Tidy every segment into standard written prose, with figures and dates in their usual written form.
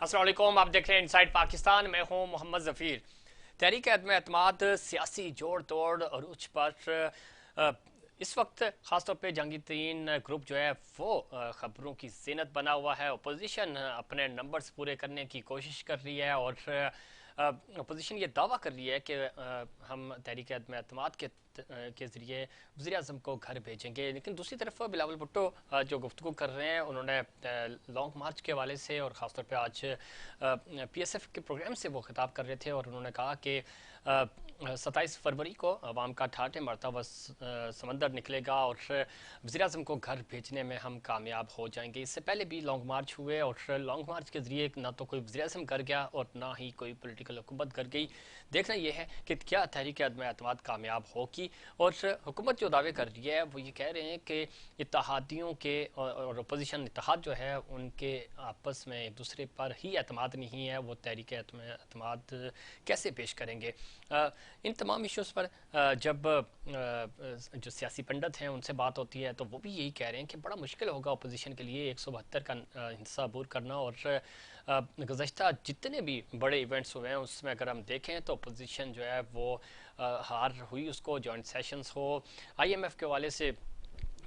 अस्सलाम वालेकुम, आप देख रहे हैं इनसाइड पाकिस्तान। मैं हूं मोहम्मद जफीर। तहरीक अदम एतमाद सियासी जोड़ तोड़ और उच्च पर इस वक्त ख़ासतौर पे जंगी तरीन ग्रुप जो है वो ख़बरों की ज़ीनत बना हुआ है। अपोजिशन अपने नंबर्स पूरे करने की कोशिश कर रही है और अपोजिशन ये दावा कर रही है कि हम तहरीक अदम एतमाद के ज़रिए वज़ीर-ए-आज़म को घर भेजेंगे। लेकिन दूसरी तरफ बिलावल भुट्टो जो गुफ्तगू कर रहे हैं, उन्होंने लॉन्ग मार्च के हवाले से और ख़ासतौर पे आज PSF के प्रोग्राम से वो खिताब कर रहे थे और उन्होंने कहा कि 27 फरवरी को अवाम का ठाटे मरतबा समंदर निकलेगा और वज़ीर-ए-आज़म को घर भेजने में हम कामयाब हो जाएंगे। इससे पहले भी लॉन्ग मार्च हुए और लॉन्ग मार्च के ज़रिए ना तो कोई वज़ीर-ए-आज़म घर गया और ना ही कोई पॉलिटिकल हुकूमत घर गई। देखना यह है कि क्या तहरीक अदम एतमाद कामयाब होगी। और हुकूमत जो दावे कर रही है वो ये कह रहे हैं कि इत्तेहादियों के और अपोजिशन इत्तेहाद जो है उनके आपस में एक दूसरे पर ही एतमाद नहीं है, वो तहरीक एतमाद कैसे पेश करेंगे। इन तमाम इश्यूज़ पर जब जो सियासी पंडित हैं उनसे बात होती है तो वो भी यही कह रहे हैं कि बड़ा मुश्किल होगा अपोजिशन के लिए 172 का हिस्सा अबूर करना। और गुज़श्ता जितने भी बड़े इवेंट्स हुए हैं उसमें अगर हम देखें तो अपोजिशन जो है वो हार हुई, उसको जॉइंट सेशंस हो, IMF के हवाले से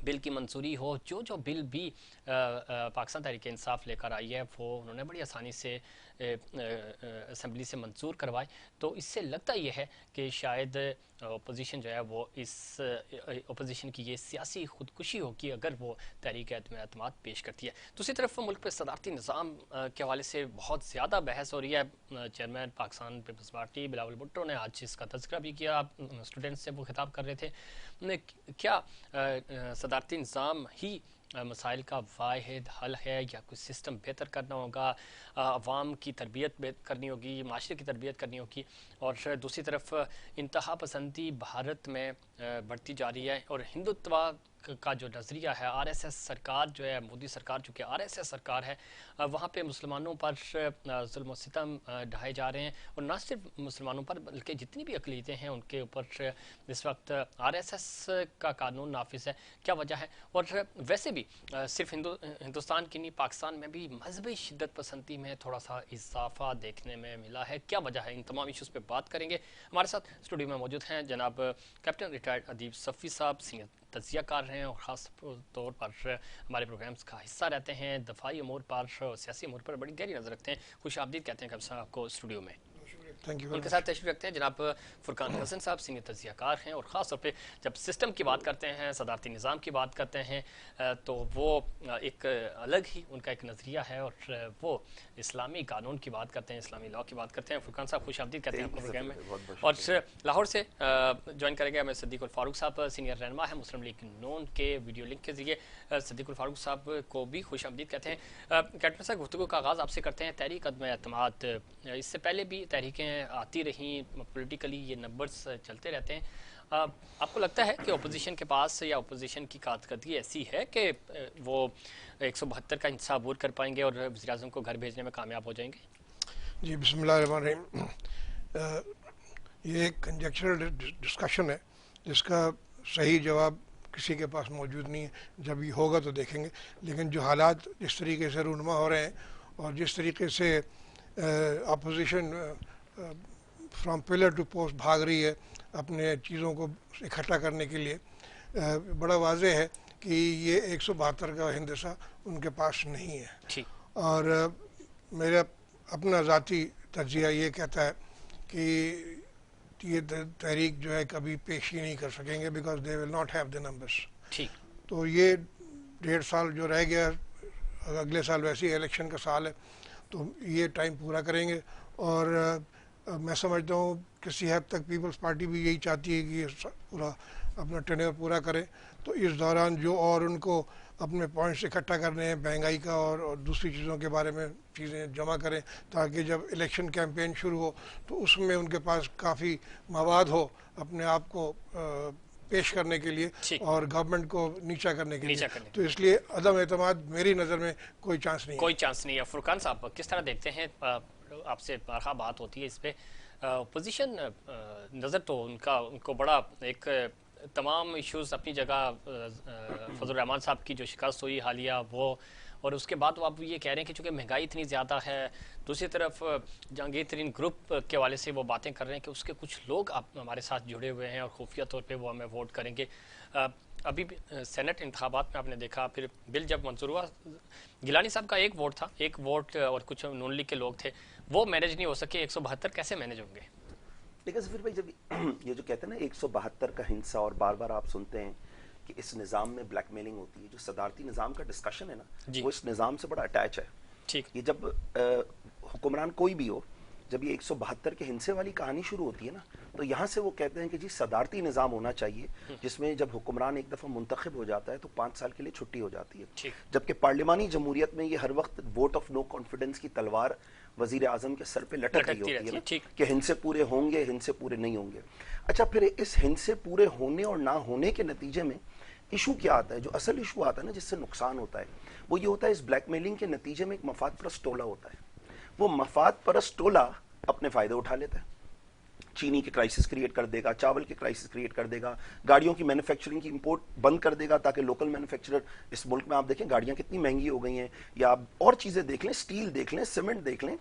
बिल की मंजूरी हो, जो जो बिल भी पाकिस्तान तहरीक इंसाफ लेकर आई है वो उन्होंने बड़ी आसानी से असम्बली से मंजूर करवाए। तो इससे लगता यह है कि शायद अपोजिशन जो है वो इस अपोजिशन की ये सियासी खुदकुशी होगी अगर वो तहरीक अदम एतमाद पेश करती है। दूसरी तरफ मुल्क पर सदारती निज़ाम के हवाले से बहुत ज़्यादा बहस हो रही है। चेयरमैन पाकिस्तान पीपल्स पार्टी बिलावल भुट्टो ने आज इसका तज़किरा भी किया, स्टूडेंट्स से वो खिताब कर रहे थे। क्या सदारती निज़ाम ही मसाइल का वाहिद हल है या कुछ सिस्टम बेहतर करना होगा, अवाम की तरबियत करनी होगी, माशरे की तरबियत करनी होगी। और दूसरी तरफ इंतहा पसंदी भारत में बढ़ती जा रही है और हिंदुत्व का जो नज़रिया है, RSS सरकार जो है, मोदी सरकार चूँकि RSS सरकार है, वहाँ पे मुसलमानों पर जुल्म सितम ढाए जा रहे हैं। और न सिर्फ मुसलमानों पर बल्कि जितनी भी अक़लीतें हैं उनके ऊपर इस वक्त RSS का कानून नाफिज है। क्या वजह है? और वैसे भी सिर्फ हिंदुस्तान की नहीं, पाकिस्तान में भी मजहबी शिद्दत पसंदी में थोड़ा सा इजाफा देखने में मिला है। क्या वजह है? इन तमाम इशूज़ पे बात करेंगे। हमारे साथ स्टूडियो में मौजूद हैं जनाब कैप्टन रिटायर्ड अदीब सफ़ी साहब, सीनियर तजियाकार हैं और ख़ास तौर पर हमारे प्रोग्राम्स का हिस्सा रहते हैं, दफाई अमूर पर और सियासी अमूर पर बड़ी गहरी नज़र रखते हैं। खुश आमदीद कहते हैं कैप्टन आपको स्टूडियो में। Thank you. उनके साथ तशरीफ रखते हैं जनाब फुरकान हसन साहब, सीनियर तजियाकार हैं और ख़ास तौर पे जब सिस्टम की बात करते हैं, सदारती निज़ाम की बात करते हैं तो वो एक अलग ही उनका एक नज़रिया है और वो इस्लामी कानून की बात करते हैं, इस्लामी लॉ की बात करते हैं। फुरकान साहब खुश आमदीद कहते हैं आपको प्रोग्राम में। और लाहौर से ज्वाइन करेंगे हमें सिद्दीकुल फारूक साहब, सीनियर रहनुमा है मुस्लिम लीग नून के वीडियो लिंक के जरिए। सिद्दीकुल फारूक साहब को भी खुश आमदीद कहते हैं। कैप्टन साहब गुफ्तगू का आगाज़ आपसे करते हैं। तहरीक अदम एतमाद, इससे पहले भी तहरीकें आती रहीं, पॉलिटिकली ये नंबर्स चलते रहते हैं। आपको लगता है कि अपोजिशन के पास या अपोजिशन की कारकर्दगी ऐसी है कि वो 172 का हिस्सा अबूर कर पाएंगे और वज़ीर-ए-आज़म को घर भेजने में कामयाब हो जाएंगे? जी, बिस्मिल्लाहिर्रहमानिर्रहीम। ये एक कंजेक्चरल डिस्कशन है जिसका सही जवाब किसी के पास मौजूद नहीं है। जब ये होगा तो देखेंगे। लेकिन जो हालात जिस तरीके से रूनमा हो रहे हैं और जिस तरीके से opposition from pillar to post भाग रही है अपने चीज़ों को इकट्ठा करने के लिए, बड़ा वाज़ेह है कि ये 172 का हिंदसा उनके पास नहीं है। और मेरा अपना ज़ाती तजिया ये कहता है कि ये तहरीक जो है कभी पेश ही नहीं कर सकेंगे, because they will not have the numbers. तो ये 1.5 साल जो रह गया, अगले साल वैसे ही इलेक्शन का साल है, तो ये टाइम पूरा करेंगे। और मैं समझता हूँ किसी हद तक पीपल्स पार्टी भी यही चाहती है कि ये पूरा अपना टेन्योर पूरा करें। तो इस दौरान जो और उनको अपने पॉइंट्स इकट्ठा करने हैं, महंगाई का और दूसरी चीज़ों के बारे में चीज़ें जमा करें, ताकि जब इलेक्शन कैंपेन शुरू हो तो उसमें उनके पास काफ़ी मवाद हो अपने आप को पेश करने के लिए और गवर्नमेंट को नीचा करने के लिए। तो इसलिए अदम एतमाद मेरी नज़र में कोई चांस नहीं है। फुरकान साहब किस तरह देखते हैं? आपसे बारहा बात होती है इस पर। अपोजिशन नज़र तो उनको बड़ा एक तमाम इश्यूज़ अपनी जगह, फजल रहमान साहब की जो शिकस्त हुई हालिया वो और उसके बाद तो आप ये कह रहे हैं कि चूंकि महंगाई इतनी ज़्यादा है, दूसरी तरफ जहांगीर तरीन ग्रुप के हवाले से वो बातें कर रहे हैं कि उसके कुछ लोग आप हमारे साथ जुड़े हुए हैं और खुफिया तौर पे वो हमें वोट करेंगे। अभी भी सेनेट इंतखाबात में आपने देखा, फिर बिल जब मंजूर हुआ, गिलानी साहब का एक वोट था, एक वोट और कुछ नून लीग के लोग थे, वो मैनेज नहीं हो सके। 172 कैसे मैनेज होंगे? देखिए फिर भाई, जब ये जो कहते हैं ना 172 का हिंसा, और बार बार आप सुनते हैं कि इस निज़ाम में ब्लैकमेलिंग होती है, जो सदारती निज़ाम का डिस्कशन है ना, वो इस निज़ाम से बड़ा अटैच है। ठीक, ये जब हुक्मरान कोई भी हो, जब ये 172 के हिंसे वाली कहानी शुरू होती है ना, तो यहाँ से वो कहते हैं कि जी सदारती निज़ाम होना चाहिए, जिसमें जब हुक्मरान एक दफ़ा मुंतखब हो जाता है तो 5 साल के लिए छुट्टी हो जाती है। जबकि पार्लिमानी जमहूरियत में ये हर वक्त वोट ऑफ नो कॉन्फिडेंस की तलवार वजीर आजम के सर पे लटक रही होती है ना, कि हिंसे पूरे होंगे, हिंसे पूरे नहीं होंगे। अच्छा, फिर इस हिंसे पूरे होने और ना होने के नतीजे में इशू क्या आता है? जो असल इशू आता है ना, जिससे नुकसान होता है, वो ये होता है इस ब्लैकमेलिंग के नतीजे में एक मफाद परस्त टोला होता है। वो मफाद परस्त टोला अपने फायदे उठा लेता है, चीनी के क्राइसिस क्रिएट कर देगा, चावल के क्राइसिस क्रिएट कर देगा, गाड़ियों की मैन्युफैक्चरिंग की इंपोर्ट बंद कर देगा ताकि लोकल मैन्युफैक्चरर, इस मुल्क में आप देखें गाड़ियां कितनी महंगी हो गई हैं, या आप और चीजें देख लें, स्टील देख लें, सीमेंट देख लें।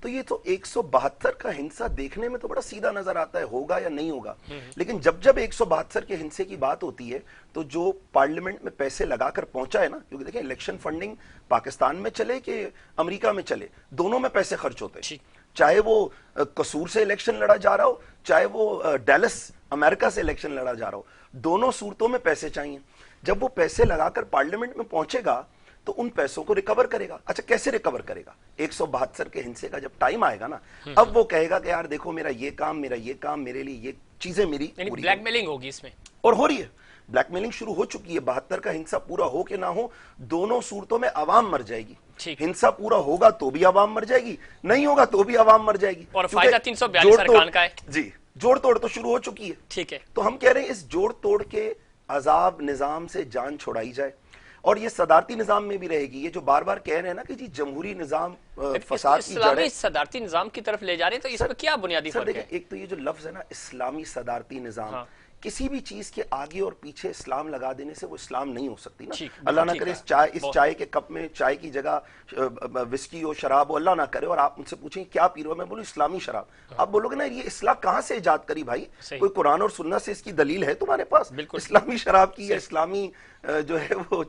तो ये तो 172 का हिंसा देखने में तो बड़ा सीधा नजर आता है, होगा या नहीं होगा, लेकिन जब जब 172 के हिंसे की बात होती है तो जो पार्लियामेंट में पैसे लगाकर पहुंचा है ना, क्योंकि देखिए इलेक्शन फंडिंग पाकिस्तान में चले कि अमेरिका में चले, दोनों में पैसे खर्च होते हैं। चाहे वो कसूर से इलेक्शन लड़ा जा रहा हो, चाहे वो डैलस अमेरिका से इलेक्शन लड़ा जा रहा हो, दोनों सूरतों में पैसे चाहिए। जब वो पैसे लगाकर पार्लियामेंट में पहुंचेगा तो उन पैसों को रिकवर करेगा। अच्छा, कैसे रिकवर करेगा? 172 के हिंसे का जब टाइम आएगा ना, अब वो कहेगा कि यार देखो मेरा ये काम, मेरा ये काम, मेरे लिए ये चीजें मेरी पूरी, ब्लैकमेलिंग होगी इसमें, और हो रही है। ब्लैकमेलिंग शुरू हो चुकी है। 72 का हिंसा पूरा हो के ना हो, दोनों सूरतों में आवाम मर जाएगी। हिंसा पूरा होगा तो भी आवाम मर जाएगी, नहीं होगा तो भी आवाम मर जाएगी। और फायदा 342 अरकान का है। जी, जोड़ तोड़ तो शुरू हो चुकी है। ठीक है, तो हम कह रहे हैं इस जोड़ तोड़ के अजाब निजाम से जान छुड़ाई जाए, और ये सदारती निजाम में भी रहेगी। ये जो बार बार कह रहे हैं ना कि जी जमहूरी निजाम फसाद की जड़ है, सदारती निजाम की तरफ ले जा रहे हैं, तो इसमें क्या बुनियादी फर्क है? एक तो ये जो लफ्ज है ना इस्लामी सदारती निजाम, किसी भी चीज के आगे और पीछे इस्लाम लगा देने से वो इस्लाम नहीं हो सकती ना। अल्लाह ना करे इस चाय के कप में चाय की जगह विस्की हो, शराब हो, अल्लाह ना करे, और आप मुझसे पूछें क्या पी रहे हो, मैं बोलूं इस्लामी शराब। आप बोलोगे ना ये इस्लाह कहां से इजाद करी भाई? कोई कुरान और सुन्नत से इसकी दलील है तुम्हारे पास इस्लामी शराब की या इस्लामी जो है वो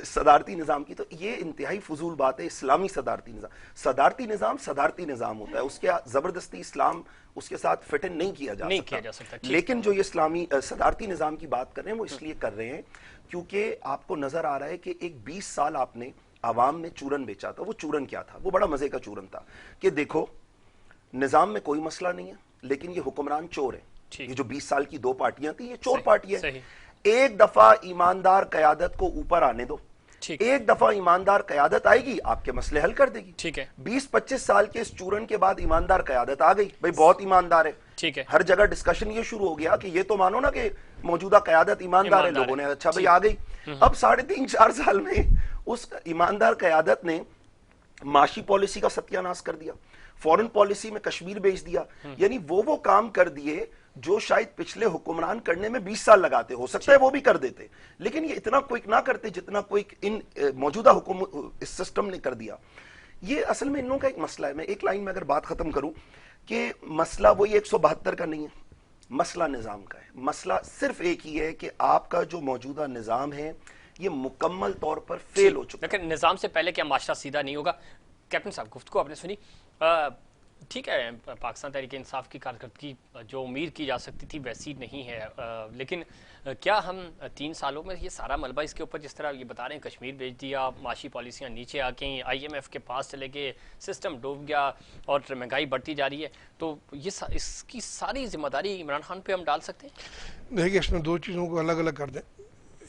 सदारती निजाम की? तो ये इंतहाई फजूल बात है। इस्लामी सदारती निजाम सदारती निजाम होता है, उसके जबरदस्ती इस्लाम उसके साथ फिट इन नहीं किया जा सकता। लेकिन जो ये इस्लामी सदारती निजाम की बात कर रहे हैं वो इसलिए कर रहे हैं क्योंकि आपको नजर आ रहा है कि एक 20 साल आपने आवाम में चूरन बेचा था। वो चूरन क्या था? वो बड़ा मजे का चूरन था कि देखो निजाम में कोई मसला नहीं है, लेकिन ये हुक्मरान चोर है। ये जो 20 साल की दो पार्टियां थी, ये चोर पार्टियां हैं। एक दफा ईमानदार कयादत को ऊपर आने दो, एक दफा ईमानदार कयादत आएगी, आपके मसले हल कर देगी। ठीक है, 20-25 साल के इस चूरन के बाद ईमानदार कयादत आ गई, भाई बहुत ईमानदार है। ठीक है, हर जगह डिस्कशन ये शुरू हो गया कि ये तो मानो ना कि मौजूदा कयादत ईमानदार है। लोगों ने अच्छा भाई आ गई। अब 3.5-4 साल में उस ईमानदार कयादत ने माशी पॉलिसी का सत्यानाश कर दिया, फॉरेन पॉलिसी में कश्मीर भेज दिया, यानी वो काम कर दिए जो शायद पिछले हुक्मरान करने में 20 साल लगाते। हो सकता है वो भी कर देते, लेकिन ये इतना क्विक ना करते जितना क्विक इन मौजूदा हुक्म इस सिस्टम ने कर दिया। ये असल में इन लोगों का एक मसला है। मैं एक लाइन में अगर बात खत्म करूं कि मसला वही 172 का नहीं है, मसला निजाम का है। मसला सिर्फ एक ही है कि आपका जो मौजूदा निजाम है ये मुकम्मल तौर पर फेल हो चुका है। लेकिन निजाम से पहले क्या माशरा सीधा नहीं होगा? कैप्टन साहब, गुफ्तगू आपने सुनी, ठीक है, पाकिस्तान तहरीक इंसाफ की कारकर्दगी जो उम्मीद की जा सकती थी वैसी नहीं है, लेकिन क्या हम 3 सालों में ये सारा मलबा इसके ऊपर, जिस तरह ये बता रहे हैं कश्मीर भेज दिया, माशी पॉलिसियाँ नीचे आ गई, IMF के पास चले गए, सिस्टम डूब गया और महंगाई बढ़ती जा रही है, तो ये इसकी सारी जिम्मेदारी इमरान खान पे हम डाल सकते हैं? देखिए, इसमें दो चीज़ों को अलग अलग कर दें,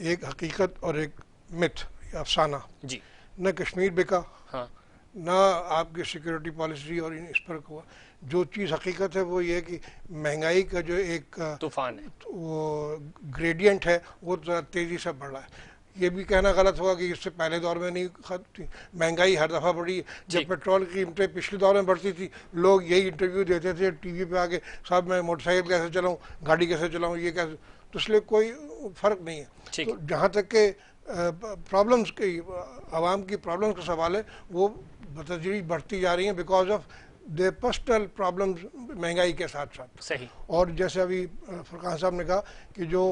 एक हकीकत और एक मिथ या अफसाना जी। न कश्मीर बिका, हाँ, ना आपकी सिक्योरिटी पॉलिसी और इस पर हुआ। जो चीज़ हकीकत है वो ये कि महंगाई का जो एक तूफान है, वो ग्रेडियंट है, वो तेज़ी से बढ़ रहा है। ये भी कहना गलत होगा कि इससे पहले दौर में नहीं थी महंगाई, हर दफ़ा बढ़ी। जब पेट्रोल की कीमतें पिछले दौर में बढ़ती थी, लोग यही इंटरव्यू देते थे टीवी पे आके, साहब मैं मोटरसाइकिल कैसे चलाऊँ, गाड़ी कैसे चलाऊँ, ये कैसे। तो इसलिए कोई फ़र्क नहीं है। तो जहाँ तक के प्रॉब्लम्स की, आवाम की प्रॉब्लम्स का सवाल है, वो बतदरीज बढ़ती जा रही हैं because of they personal problems, महंगाई के साथ साथ। सही। और जैसे अभी फुरकान साहब ने कहा कि जो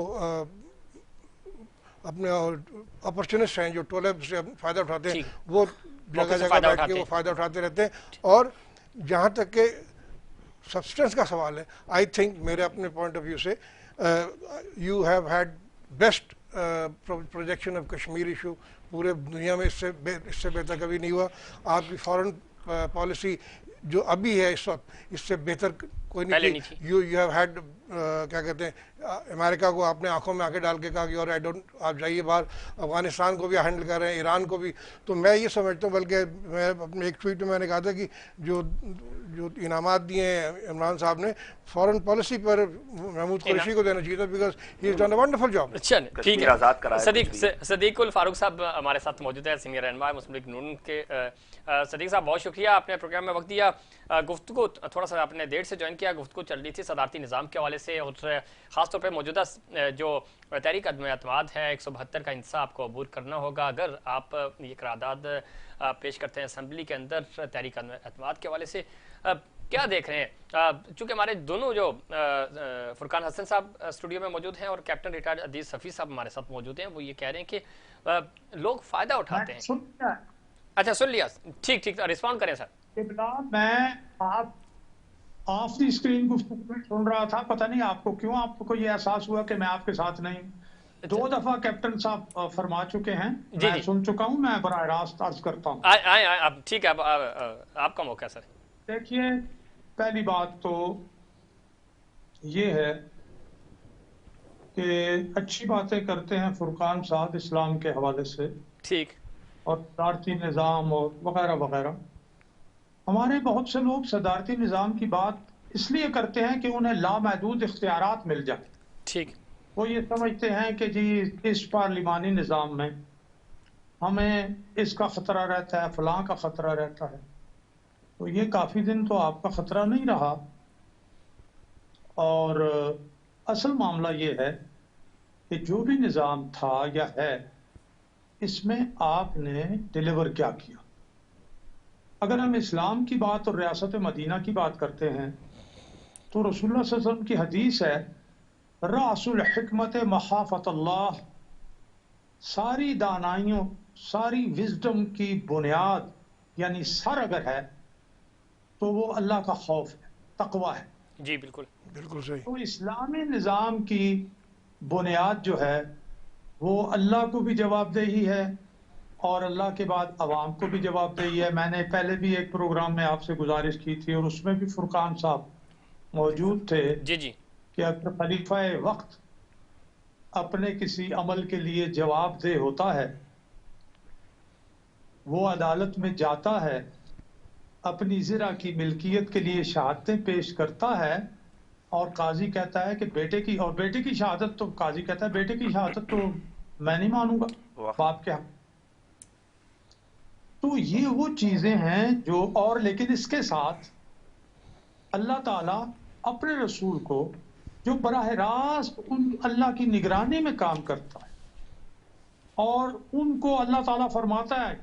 अपने अपॉर्चुनिस्ट हैं, जो टोले से फ़ायदा उठाते हैं, वो जगह जगह बैठ के वो फ़ायदा उठाते रहते हैं। और जहाँ तक के सब्सटेंस का सवाल है, आई थिंक मेरे अपने पॉइंट ऑफ व्यू से you have had best projection of Kashmir issue. पूरे दुनिया में इससे बेहतर कभी नहीं हुआ। आपकी फॉरेन पॉलिसी जो अभी है इस वक्त, इससे बेहतर कोई नहीं थी। यू हैव हैड क्या कहते हैं, अमेरिका को आपने आंखों में आंखें डाल के कहा कि और आप जाइए बाहर, अफगानिस्तान को भी हैंडल कर रहे हैं, ईरान को भी। तो मैं ये समझता हूँ, बल्कि मैं अपने एक ट्वीट में मैंने कहा था कि जो इनामात दिए हैं इमरान साहब ने, फॉरेन पॉलिसी पर महमूद कुरैशी को देना चाहिए था, because he is done a wonderful job. अच्छा, ठीक है। सदीक उल फारूक साहब हमारे साथ मौजूद है, सीनियर रहनुमा मुस्लिम लीग नून के। सदीक साहब, बहुत शुक्रिया, आपने प्रोग्राम में वक्त दिया। गुफ्तगू थोड़ा सा आपने देर से ज्वाइन किया, गुफ्तगू चल रही थी सदारती निज़ाम के हवाले से, और ख़ासतौर पर मौजूदा जो तहरीक अदम एतमाद है 172 का इंतसा आपको अबूर करना होगा अगर आप ये करारदाद पेश करते हैं असम्बली के अंदर तहरीक अदम एतमाद के हवाले से। क्या देख रहे हैं, चूँकि हमारे दोनों जो फुरकान हसन साहब स्टूडियो में मौजूद हैं और कैप्टन रिटायर्ड अदीस सफ़ी साहब हमारे साथ मौजूद हैं, वो ये कह रहे हैं कि लोग फ़ायदा उठाते हैं। अच्छा, सुन लिया, ठीक, रिस्पॉन्ड करें सर। मैं ऑफ द स्क्रीन गुफ्तगू सुन रहा था, पता नहीं आपको ये एहसास हुआ कि मैं आपके साथ नहीं। 2 दफा कैप्टन साहब फरमा चुके हैं, मैं सुन चुका हूं, मैं बराह रास्त अर्ज करता हूं। ठीक है, आपका मौका सर। देखिए, पहली बात तो ये है कि अच्छी बातें करते हैं फुरकान साहब इस्लाम के हवाले से, ठीक, और सदारती निज़ाम और वगैरह वगैरह। हमारे बहुत से लोग सदारती निज़ाम की बात इसलिए करते हैं कि उन्हें लामहदूद इख्तियारात मिल जाए। ठीक, वो ये समझते हैं कि जी इस पार्लिमानी निज़ाम में हमें इसका ख़तरा रहता है, फलां का ख़तरा रहता है। तो ये काफ़ी दिन तो आपका ख़तरा नहीं रहा। और असल मामला ये है कि जो भी निज़ाम था या है, इसमें आपने डिलीवर क्या किया। अगर हम इस्लाम की बात और रियासत मदीना की बात करते हैं तो रसूलुल्लाह सल्लल्लाहु अलैहि वसल्लम की हदीस है, रासुल हिकमत मखाफतल्लाह, सारी दानाइयों, सारी विजडम की बुनियाद यानी सर अगर है तो वो अल्लाह का खौफ है, तकवा है। जी बिल्कुल सही। तो इस्लामी निज़ाम की बुनियाद जो है वो अल्लाह को भी जवाबदेही है और अल्लाह के बाद अवाम को भी जवाबदेही है। मैंने पहले भी एक प्रोग्राम में आपसे गुजारिश की थी और उसमें भी फुरकान साहब मौजूद थे जी कि अगर खलीफा वक्त अपने किसी अमल के लिए जवाबदेह होता है, वो अदालत में जाता है, अपनी ज़रा की मिल्कियत के लिए शहादतें पेश करता है और काजी कहता है कि बेटे की शहादत, तो काजी कहता है बेटे की शहादत तो मैं नहीं मानूंगा, बाप क्या। तो ये वो चीजें हैं जो, और लेकिन इसके साथ अल्लाह ताला अपने रसूल को जो बराह रास्त अल्लाह की निगरानी में काम करता है और उनको अल्लाह ताला फरमाता है,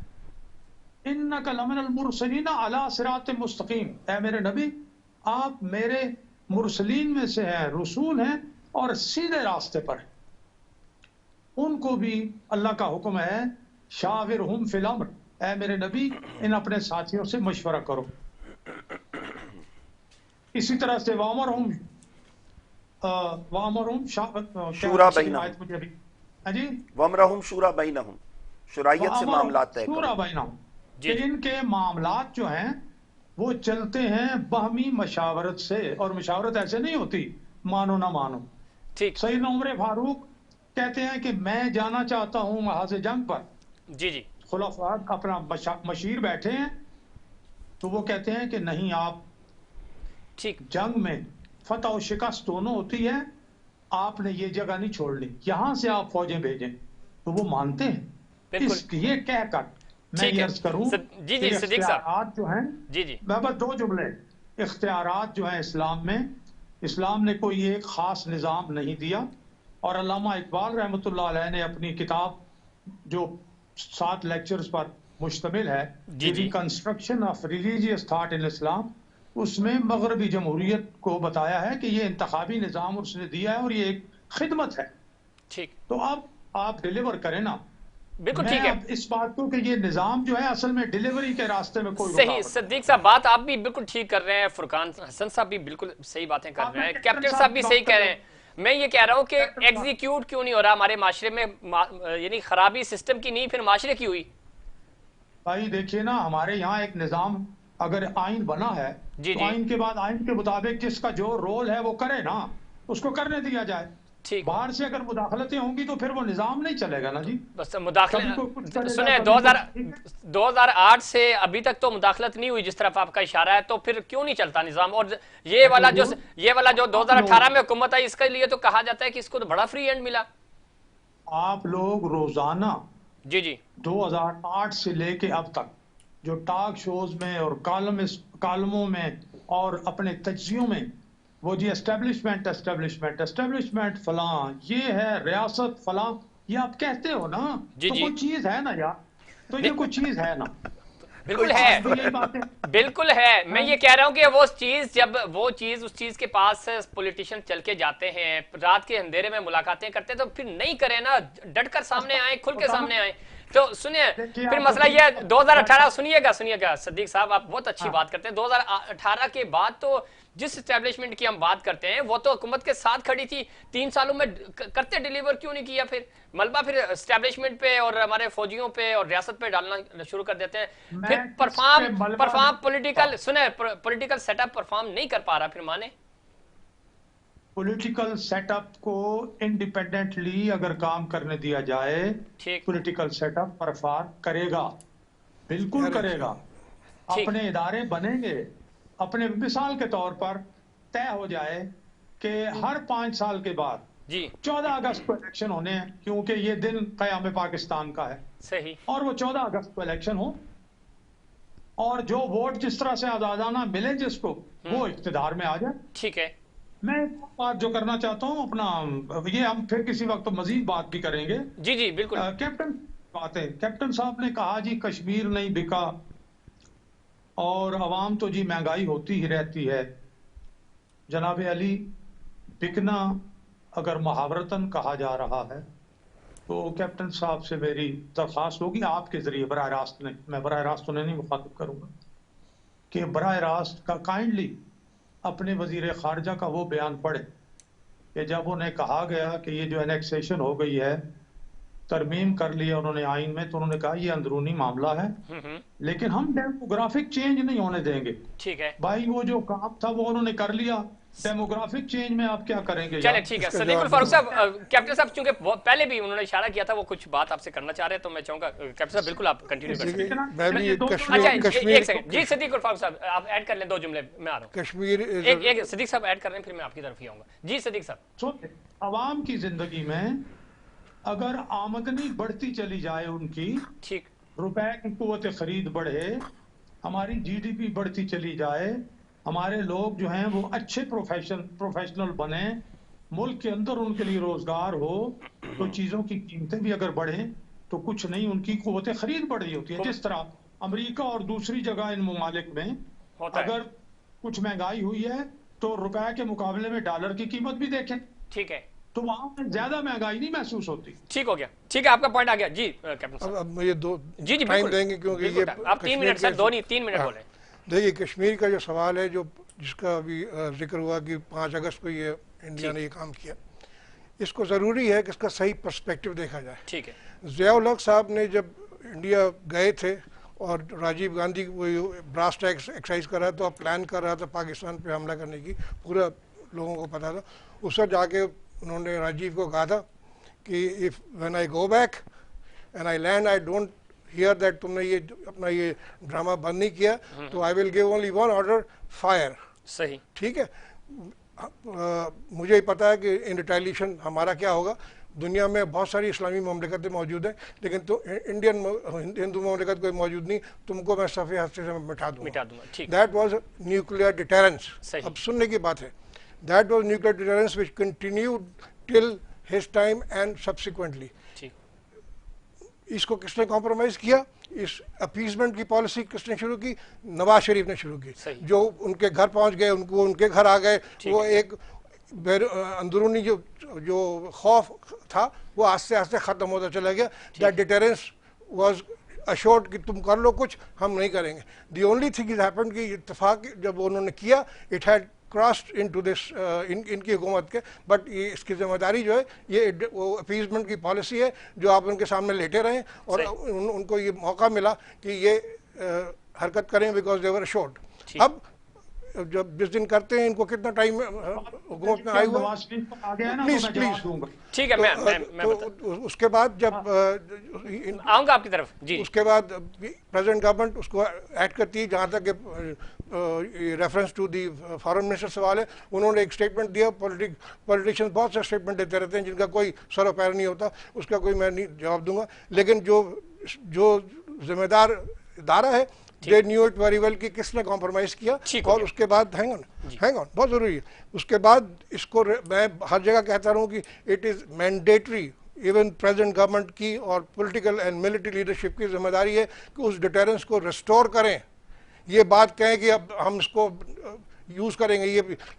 इन्नका लमिनल मुरसलीन अला सिरात मुस्तकीम, ऐ मेरे नबी आप मेरे मुरसलीन में से हैं, रसूल हैं और सीधे रास्ते पर हैं। उनको भी अल्लाह का हुक्म है, शाविरहुम फिल अम्र, ऐ मेरे नबी इन अपने साथियों से मशवरा करो। इसी तरह से वामरहुम शूरा बैनहुम, जी वमरहुम शूरा बैनहुम, शुरायत से मामलात तय शूरा बैनहुम, इनके मामलात जो हैं वो चलते हैं बाहमी मशावरत से, और मशावरत ऐसे नहीं होती मानो ना मानो। ठीक, सैयदना उमर फारूक कहते हैं कि मैं जाना चाहता हूं महाज़ जंग पर। जी खुलाफा अपना मशीर बैठे हैं तो वो कहते हैं कि नहीं, आप ठीक, जंग में फतह और शिकस्त दोनों होती है, आपने ये जगह नहीं छोड़नी, यहां से आप फौजें भेजें। तो वो मानते हैं। ये कहकर मैं ये अर्ज करूं जी सदीक साहब जो हैं, जी मैं बस 2 जुमले, इख्तियारात जो हैं इस्लाम में, इस्लाम ने कोई एक खास निज़ाम नहीं दिया। और अल्लामा इकबाल रहमतुल्लाह अलैह ने अपनी किताब जो 7 लेक्चर्स पर मुश्तमिल है, जी, जी। Reconstruction of religious thought in Islam, उसमें मगरबी जमहूरियत को बताया है कि ये इंतखाबी निज़ाम उसने दिया है और ये एक खिदमत है। ठीक, तो अब आप डिलीवर करें ना। बिल्कुल मैं ठीक है। अब इस बात को कि ये निज़ाम जो है असल में डिलीवरी के रास्ते में कोई सही रुकावट सिद्दीक साहब, बात आप भी बिल्कुल ठीक कर रहे हैं, फुरकान हसन साहब भी बिल्कुल सही बातें कर आपने रहे हैं, कैप्टन कैप्टन साहब साहब की भी बात सही कर कह रहे रहे हैं। मैं ये कह रहा हूँ कि कैप्टन साहब। एग्जीक्यूट क्यों नहीं हो रहा हमारे माशरे में, यानी खराबी सिस्टम की नहीं, फिर माशरे की हुई। भाई देखिए ना, हमारे यहाँ एक निज़ाम, अगर आइन बना है जी, तो जी। आइन के बाद आइन के मुताबिक जिसका जो रोल है वो करे ना, उसको करने दिया जाए। ठीक, बाहर से अगर मुदाखलतें होंगी तो फिर वो निज़ाम नहीं चलेगा ना जी। बस कभी कोई कुछ मुदाखले करेगा, सुने, कभी 2000 कुछ। 2008 से अभी तक तो मुदाखलत नहीं हुई जिस तरफ आपका इशारा है, तो फिर क्यों नहीं चलता निजाम? और ये वाला जो 2018 में हुकूमत आई, इसके लिए तो कहा जाता है कि इसको तो बड़ा फ्री एंड मिला। आप लोग रोजाना जी, जी। 2008 से लेके अब तक जो टॉक शोज में और कॉलमों में और अपने तज्जियों में वो जी एस्टेब्लिशमेंट एस्टेब्लिशमेंट एस्टेब्लिशमेंट फलां, ये है रियासत फलां, ये आप कहते हो ना, जी, तो जी। कोई चीज है ना यार, तो ये कोई चीज है ना। बिल्कुल कोई है, चीज़ तो यही बात है। बिल्कुल है। मैं ये कह रहा हूँ कि वो चीज, जब वो चीज उस चीज के पास पॉलिटिशियन चल के जाते हैं, रात के अंधेरे में मुलाकातें करते हैं, तो फिर नहीं करें ना, डटकर सामने आए, खुल के सामने आए। तो सुनिए, देखिए, फिर आप मसला ये है, 2018 सुनिएगा सिद्दीक साहब, आप बहुत अच्छी हाँ। बात करते हैं। 2018 के बाद तो जिस एस्टेब्लिशमेंट की हम बात करते हैं वो तो हुकूमत के साथ खड़ी थी, 3 सालों में करते डिलीवर क्यों नहीं किया? फिर मलबा फिर एस्टेब्लिशमेंट पे और हमारे फौजियों पे और रियासत पे डालना शुरू कर देते हैं। मैं फिर किस पे मलबा पॉलिटिकल सेटअप परफॉर्म नहीं कर पा रहा, फिर माने पॉलिटिकल सेटअप को इंडिपेंडेंटली अगर काम करने दिया जाए, ठीक, पॉलिटिकल सेटअप परफॉर्म करेगा, बिल्कुल यार, करेगा। ठीक। अपने इदारे बनेंगे। अपने मिसाल के तौर पर तय हो जाए कि हर 5 साल के बाद जी, 14 अगस्त को इलेक्शन होने हैं, क्योंकि ये दिन क़याम पाकिस्तान का है, सही, और वो 14 अगस्त को इलेक्शन हो, और जो वोट जिस तरह से आजादाना मिले जिसको, वो इख्तिदार में आ जाए। ठीक है। मैं एक बात जो करना चाहता हूँ अपना, ये हम फिर किसी वक्त तो मजीद बात भी करेंगे। जी, जी, बिल्कुल। कैप्टन बात है, कैप्टन साहब ने कहा जी कश्मीर नहीं बिका और अवाम तो जी महंगाई होती ही रहती है। जनाब अली, बिकना अगर मुहावरतन कहा जा रहा है तो कैप्टन साहब से मेरी दरख्वास्त होगी आपके जरिए, बराह रास्त नहीं, मैं बराह रास्त उन्हें नहीं मुखातिब करूंगा, कि बराह रास्त का काइंडली अपने वजीर खारजा का वो बयान पढ़े कि जब उन्हें कहा गया कि ये जो एनेक्सेशन हो गई है, तरमीम कर लिया उन्होंने आइन में, तो उन्होंने कहा ये अंदरूनी मामला है, लेकिन हम डेमोग्राफिक चेंज नहीं होने देंगे। ठीक है, भाई वो जो काम था वो उन्होंने कर लिया, डेमोग्राफिक चेंज में आप क्या करेंगे चले, यार? ठीक है। इसका सदीकुल जवाब फारूक साहब, कैप्टन साहब चूंकि पहले भी उन्होंने इशारा किया था, वो कुछ बात आपसे करना चाह रहे हैं, तो मैं चाहूंगा कैप्टन साहब बिल्कुल आप कंटिन्यू कर सकते देखिए, हैं। मैं भी अच्छा, एक कश्मीर सेकंड जी, सदीकुल फारूक साहब आप ऐड कर लें 2 जुमले, मैं आ रहा हूँ। कश्मीर एक सदीक साहब ऐड कर रहे हैं, फिर मैं आपकी तरफ ही आऊंगा। जी सदीक साहब। सुन, अवाम की जिंदगी में अगर आमदनी बढ़ती चली जाए, उनकी ठीक, रुपए की कुव्वत खरीद बढ़े, हमारी जीडीपी बढ़ती चली जाए, हमारे लोग जो हैं वो अच्छे प्रोफेशनल बने, मुल्क के अंदर उनके लिए रोजगार हो, तो चीजों की कीमतें भी अगर बढ़े तो कुछ नहीं, उनकी कुव्वत खरीद बढ़ रही होती है। जिस तरह अमेरिका और दूसरी जगह इन ममालिक में होता है। अगर कुछ महंगाई हुई है तो रुपए के मुकाबले में डॉलर की कीमत भी देखें, ठीक है, तो वहां में ज्यादा महंगाई नहीं महसूस होती। ठीक हो गया, ठीक है, आपका पॉइंट आ गया जी कैप्टन साहब। अब मुझे दो जी, जी, टाइम बिल्कुल, देंगे क्योंकि बिल्कुल, ये आप 3 मिनट सर, 2 नहीं 3 मिनट हाँ, बोले। देखिए कश्मीर का जो सवाल है, जो जिसका अभी जिक्र हुआ कि 5 अगस्त को ये इंडिया ने ये काम किया, इसको ज़रूरी है कि इसका सही पर्सपेक्टिव देखा जाए। ठीक है, ज़िया-उल हक साहब ने जब इंडिया गए थे और राजीव गांधी वो ब्रास्ट एक्सरसाइज कर रहा था, प्लान कर रहा था पाकिस्तान पे हमला करने की, पूरा लोगों को पता था। उस वक्त जाके उन्होंने राजीव को कहा था कि if when I go back and I land I don't hear that तुमने ये अपना ये ड्रामा बंद नहीं किया, तो I will give only one order, fire. सही, ठीक है, मुझे ही पता है कि इन रिटेलिएशन हमारा क्या होगा। दुनिया में बहुत सारी इस्लामी ममलिकतें मौजूद हैं, लेकिन तो इंडियन हिंदू ममलिकत कोई मौजूद नहीं, तुमको मैं सफ़े हस्ते से मिटा दूंगा। ठीक, दैट वाज न्यूक्लियर डिटेरेंस। सही। अब सुनने की बात है, that was nuclear deterrence which continued till his time and subsequently. ठीक, इसको किसने कॉम्प्रोमाइज़ किया? इस अपीसमेंट की पॉलिसी किसने शुरू की? नवाज शरीफ ने शुरू की। जो उनके घर पहुंच गए, उनको उनके घर आ गए, वो एक अंदरूनी जो जो खौफ था वो आस्ते आस्ते ख़त्म होता चला गया। दैट डिटरेंस वाज अश्योर्ड कि तुम कर लो कुछ, हम नहीं करेंगे। The only thing is happened कि इत्तेफाक जब उन्होंने किया, it had crossed into this इनकी हुकूमत के, बट ये इसकी जिम्मेदारी जो है ये वो अपीजमेंट की पॉलिसी है जो आप उनके सामने लेटे रहें और उनको ये मौका मिला कि ये हरकत करें बिकॉज दे वर अश्योर्ड। अब जब जिस दिन करते हैं, इनको कितना टाइम हुकूमत में आए हुआ, प्लीज प्लीज, ठीक है, मैं उसके बाद जब आऊंगा आपकी तरफ जी, उसके बाद प्रेजेंट गवर्नमेंट उसको ऐड करती है। जहाँ तक reference to the foreign minister सवाल है, उन्होंने एक स्टेटमेंट दिया। पॉलिटिशियंस बहुत से स्टेटमेंट देते रहते हैं जिनका कोई सर पैर नहीं होता, उसका कोई मैं नहीं जवाब दूंगा। लेकिन जो जिम्मेदार इदारा है, they knew it very well कि किसने कॉम्प्रोमाइज़ किया। और उसके बाद हैंग ऑन बहुत ज़रूरी है। उसके बाद इसको मैं हर जगह कहता रहूँ कि it is mandatory, even present government की और पॉलिटिकल एंड मिलिट्री लीडरशिप की जिम्मेदारी है कि उस डिटरेंस को रिस्टोर करें। ये बात कहें कि अब हम इसको यूज़ करेंगे,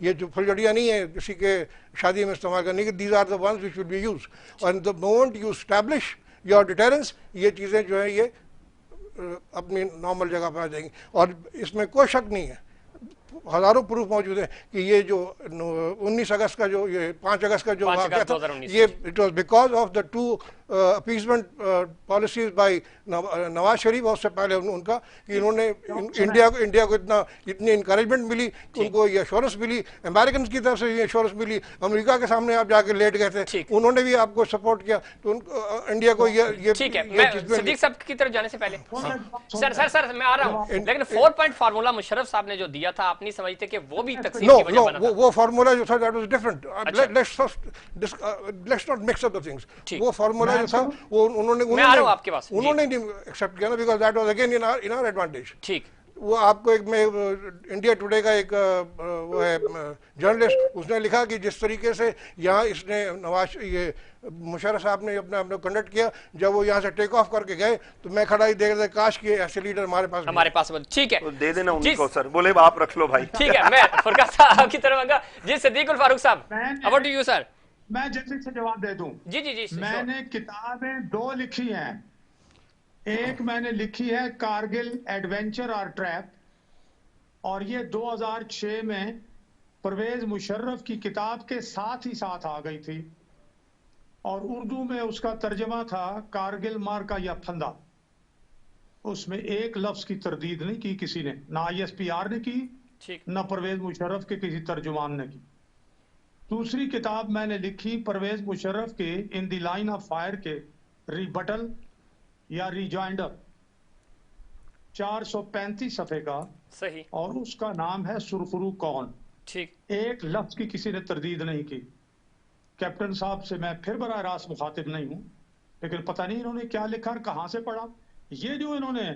ये जो फुलझड़ियाँ नहीं है किसी के शादी में इस्तेमाल करने की, these are the ones which will be use. और the moment you establish your deterrence, ये चीज़ें जो है ये अपनी नॉर्मल जगह पर आ जाएंगी। और इसमें कोई शक नहीं है, हज़ारों प्रूफ मौजूद है कि ये जो 19 अगस्त का जो ये 5 अगस्त का जो वाक़या था, ये it was because of the two appeasement policies by Nawaz Sharif. और उससे पहले उनका कि इन्होंने इंडिया को इतनी इंकरेजमेंट मिली कि उनको ये एश्योरेंस मिली, अमेरिकन की तरफ से ये एश्योरेंस मिली, अमेरिका के सामने आप जाके लेट गए थे, उन्होंने भी आपको सपोर्ट किया, तो इंडिया को ये ठीक है। मैं सिद्दीक साहब की तरफ जाने से पहले सर मैं आ रहा हूँ, लेकिन 4 पॉइंट फार्मूला मुशर्रफ साहब ने जो दिया था, आप नहीं समझते कि वो भी तकसीम की वजह बना था? वो फार्मूला जो था that was different. Let's not mix up the things. वो फार्मूला जो था वो उन्होंने नहीं एक्सेप्ट किया ना, because that was again in our advantage. ठीक, वो आपको एक में इंडिया टुडे का एक वो है जर्नलिस्ट, उसने लिखा कि जिस तरीके से यहाँ इसने नवाज ये मुशर्रफ साहब ने अपना कंडक्ट किया, जब वो यहाँ से टेक ऑफ करके गए तो मैं खड़ा ही देख रहा, काश कि ऐसे लीडर हमारे पास। ठीक है, तो दे देना उनको सर, बोले आप रख लो भाई। ठीक है, मैं फुरकान साहब की तरफ आऊंगा जी। सिद्दीकुल फारूक साहब, ओवर टू यू सर। मैं जल्दी से जवाब दे दूं। जी मैंने किताबें 2 लिखी हैं। एक मैंने लिखी है कारगिल एडवेंचर और ट्रैप, और ये 2006 में परवेज मुशर्रफ की किताब के साथ ही साथ आ गई थी, और उर्दू में उसका तर्जमा था कारगिल मार का या फंदा। उसमें एक लफ्ज की तरदीद नहीं की किसी ने, ना ISPR ने की, ना परवेज मुशर्रफ के किसी तर्जुमान ने की। दूसरी किताब मैंने लिखी परवेज मुशर्रफ के in the line of fire के रिबटल या रिजॉइंडर, 435 सफ़े का, सही, और उसका नाम है सुरखरू कौन। ठीक, एक लफ्ज की किसी ने तरदीद नहीं की। कैप्टन साहब से मैं फिर बराह रास्त मुखातिब नहीं हूं, लेकिन पता नहीं इन्होंने क्या लिखा और कहां से पढ़ा। ये जो इन्होंने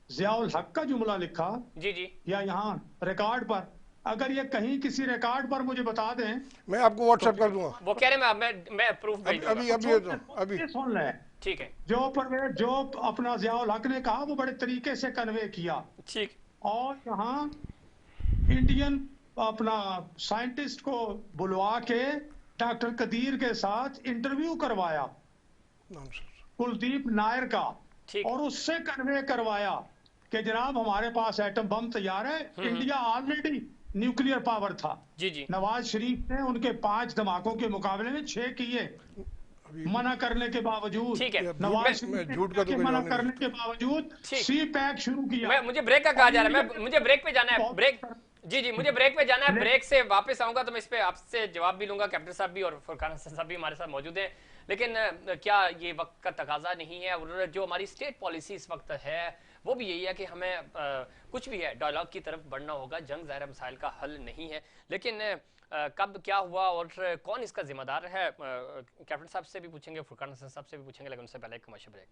ज़ियाउल हक का जुमला लिखा जी या यहाँ रिकॉर्ड पर, अगर ये कहीं किसी रिकॉर्ड पर मुझे बता दें, मैं आपको व्हाट्सएप कर दूंगा। वो कह रहे मैं प्रूफ भेज दूंगा। अभी सुन लें। ठीक है, जो अपना ज़ियाउल हक ने कहा वो बड़े तरीके से कन्वे किया। ठीक, और यहाँ इंडियन अपना साइंटिस्ट को बुलवा के डॉक्टर कदीर के साथ इंटरव्यू करवाया, कुलदीप नायर का, और उससे कन्वे करवाया कि जनाब हमारे पास एटम बम तैयार है। इंडिया ऑलरेडी न्यूक्लियर पावर था। जी नवाज शरीफ ने उनके 5 धमाकों के मुकाबले में 6 किए, मना करने के बावजूद। नवाज शरीफ मना करने के बावजूद सी पैक शुरू किया। मुझे ब्रेक का कहा जा रहा है, मुझे ब्रेक पे जाना है। ब्रेक जी मुझे ब्रेक पे जाना है। ब्रेक से वापस आऊंगा तो मैं इस पे आपसे जवाब भी लूंगा। कैप्टन साहब भी और फुरकान साहब भी हमारे साथ मौजूद हैं। लेकिन क्या ये वक्त का तकाजा नहीं है? और जो हमारी स्टेट पॉलिसी इस वक्त है वो भी यही है कि हमें कुछ भी है डायलॉग की तरफ बढ़ना होगा। जंग ज़ाहिर मसाइल का हल नहीं है, लेकिन कब क्या हुआ और कौन इसका जिम्मेदार है, कैप्टन साहब से भी पूछेंगे, फुरकान साहब से भी पूछेंगे, लेकिन उससे पहले एक कमर्शियल ब्रेक।